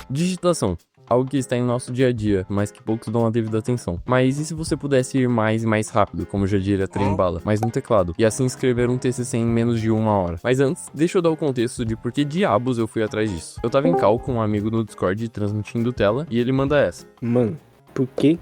Digitação. Algo que está em nosso dia a dia, mas que poucos dão a devida atenção. Mas e se você pudesse ir mais e mais rápido, como já diria trem-bala, mas no teclado, e assim escrever um TCC em menos de 1 hora? Mas antes, deixa eu dar o contexto de por que diabos eu fui atrás disso. Eu tava em call com um amigo no Discord transmitindo tela, e ele manda essa. Mano, por que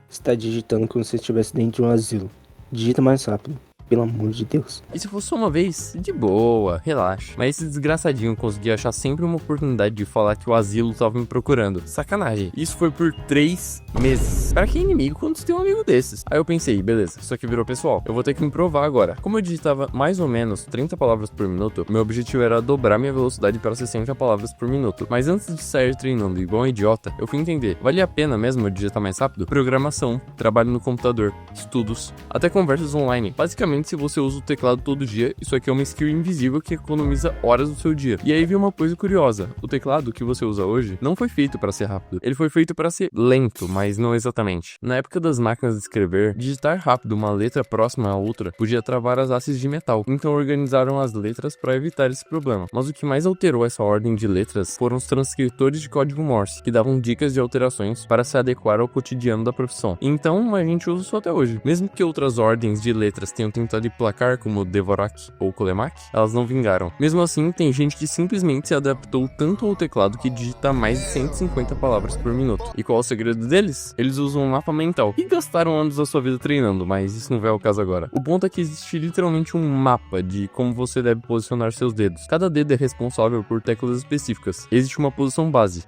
você tá digitando como se estivesse dentro de um asilo? Digita mais rápido. Pelo amor de Deus. E se fosse só uma vez, de boa, relaxa. Mas esse desgraçadinho conseguia achar sempre uma oportunidade de falar que o asilo tava me procurando. Sacanagem. Isso foi por 3 meses. Cara, que inimigo quando você tem um amigo desses? Aí eu pensei, beleza, isso aqui virou pessoal. Eu vou ter que me provar agora. Como eu digitava mais ou menos 30 palavras por minuto, meu objetivo era dobrar minha velocidade para 60 palavras por minuto. Mas antes de sair treinando igual um idiota, eu fui entender, valia a pena mesmo eu digitar mais rápido? Programação, trabalho no computador, estudos, até conversas online. Basicamente, se você usa o teclado todo dia, isso aqui é uma skill invisível que economiza horas do seu dia. E aí vem uma coisa curiosa, o teclado que você usa hoje não foi feito para ser rápido, ele foi feito para ser lento, mas não exatamente. Na época das máquinas de escrever, digitar rápido uma letra próxima à outra podia travar as hastes de metal, então organizaram as letras para evitar esse problema. Mas o que mais alterou essa ordem de letras foram os transcritores de código Morse, que davam dicas de alterações para se adequar ao cotidiano da profissão. Então a gente usa isso até hoje. Mesmo que outras ordens de letras tenham tentado placar como Dvorak ou Colemak, elas não vingaram. Mesmo assim, tem gente que simplesmente se adaptou tanto ao teclado que digita mais de 150 palavras por minuto. E qual é o segredo deles? Eles usam um mapa mental e gastaram anos da sua vida treinando, mas isso não vai ao caso agora. O ponto é que existe literalmente um mapa de como você deve posicionar seus dedos. Cada dedo é responsável por teclas específicas. Existe uma posição base.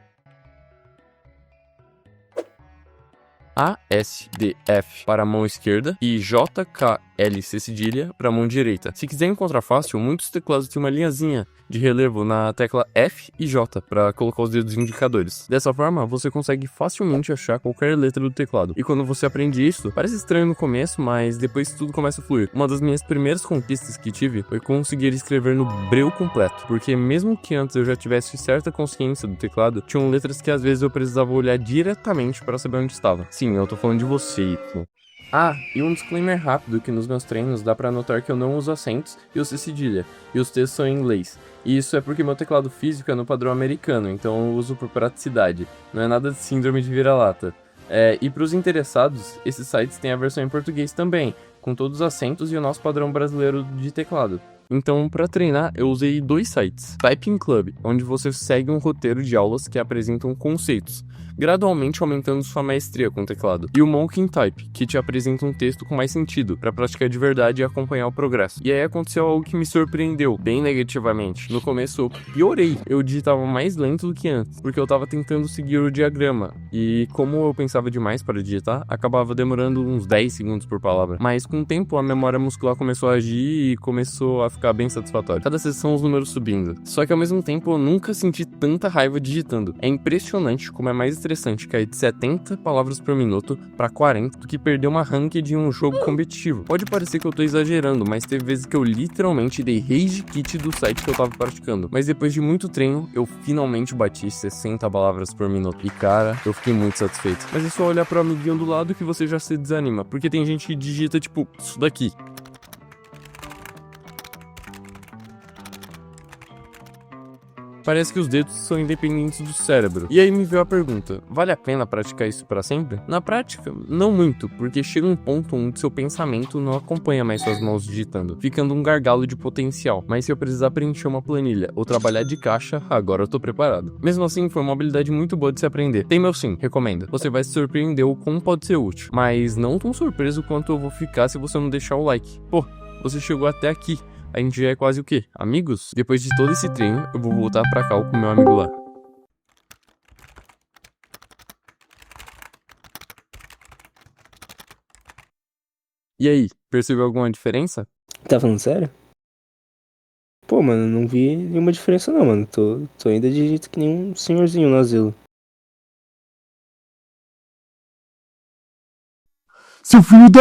A, S, D, F para a mão esquerda e J, K, L, C cedilha para a mão direita. Se quiser encontrar fácil, muitos teclados têm uma linhazinha de relevo na tecla F e J para colocar os dedos indicadores. Dessa forma, você consegue facilmente achar qualquer letra do teclado. E quando você aprende isso, parece estranho no começo, mas depois tudo começa a fluir. Uma das minhas primeiras conquistas que tive foi conseguir escrever no breu completo, porque mesmo que antes eu já tivesse certa consciência do teclado, tinham letras que às vezes eu precisava olhar diretamente para saber onde estava. Sim, eu tô falando de você, Y. Ah, e um disclaimer rápido que nos meus treinos dá pra notar que eu não uso acentos e uso cedilha, e os textos são em inglês. E isso é porque meu teclado físico é no padrão americano, então eu uso por praticidade, não é nada de síndrome de vira-lata. E pros interessados, esses sites têm a versão em português também, com todos os acentos e o nosso padrão brasileiro de teclado. Então, para treinar, eu usei 2 sites. Typing Club, onde você segue um roteiro de aulas que apresentam conceitos, gradualmente aumentando sua maestria com o teclado. E o Monking Type, que te apresenta um texto com mais sentido, para praticar de verdade e acompanhar o progresso. E aí aconteceu algo que me surpreendeu, bem negativamente. No começo, eu piorei. Eu digitava mais lento do que antes, porque eu tava tentando seguir o diagrama. E como eu pensava demais para digitar, acabava demorando uns 10 segundos por palavra. Mas com o tempo, a memória muscular começou a agir e começou a ficar bem satisfatório. Cada sessão os números subindo. Só que ao mesmo tempo eu nunca senti tanta raiva digitando. É impressionante como é mais estressante cair de 70 palavras por minuto para 40 do que perder uma ranked de um jogo competitivo. Pode parecer que eu tô exagerando, mas teve vezes que eu literalmente dei rage quit do site que eu tava praticando. Mas depois de muito treino, eu finalmente bati 60 palavras por minuto. E cara, eu fiquei muito satisfeito. Mas é só olhar pro amiguinho do lado que você já se desanima, porque tem gente que digita tipo isso daqui. Parece que os dedos são independentes do cérebro. E aí me veio a pergunta, vale a pena praticar isso para sempre? Na prática, não muito, porque chega um ponto onde seu pensamento não acompanha mais suas mãos digitando, ficando um gargalo de potencial. Mas se eu precisar preencher uma planilha ou trabalhar de caixa, agora eu tô preparado. Mesmo assim, foi uma habilidade muito boa de se aprender. Tem meu sim, recomendo. Você vai se surpreender o como pode ser útil, mas não tão surpreso quanto eu vou ficar se você não deixar o like. Pô, você chegou até aqui. A gente já é quase o quê? Amigos? Depois de todo esse treino, eu vou voltar pra cal com meu amigo lá. E aí, percebeu alguma diferença? Tá falando sério? Pô, mano, não vi nenhuma diferença não, mano. Tô ainda de jeito que nem um senhorzinho no asilo. Seu filho da